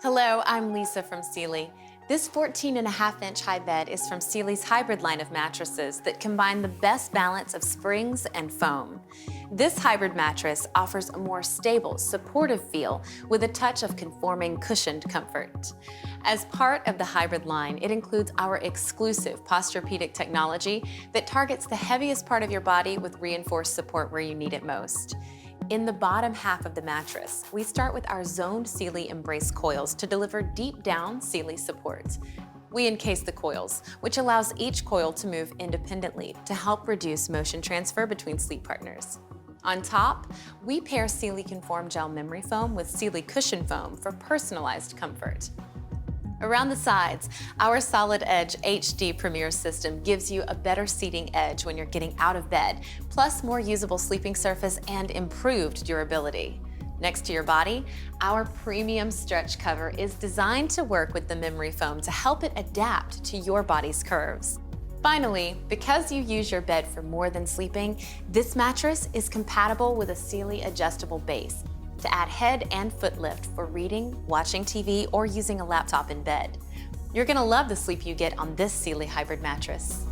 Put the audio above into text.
Hello, I'm Lisa from Sealy. This 14.5-inch high bed is from Sealy's hybrid line of mattresses that combine the best balance of springs and foam. This hybrid mattress offers a more stable, supportive feel with a touch of conforming cushioned comfort. As part of the hybrid line, it includes our exclusive Posturepedic Technology that targets the heaviest part of your body with reinforced support where you need it most. In the bottom half of the mattress, we start with our zoned Sealy Embrace coils to deliver deep down Sealy support. We encase the coils, which allows each coil to move independently to help reduce motion transfer between sleep partners. On top, we pair Sealy Conform Gel Memory Foam with Sealy Cushion Foam for personalized comfort. Around the sides, our Solid Edge HD Premier system gives you a better seating edge when you're getting out of bed, plus more usable sleeping surface and improved durability. Next to your body, our premium stretch cover is designed to work with the memory foam to help it adapt to your body's curves. Finally, because you use your bed for more than sleeping, this mattress is compatible with a Sealy adjustable base to add head and foot lift for reading, watching TV, or using a laptop in bed. You're gonna love the sleep you get on this Sealy hybrid mattress.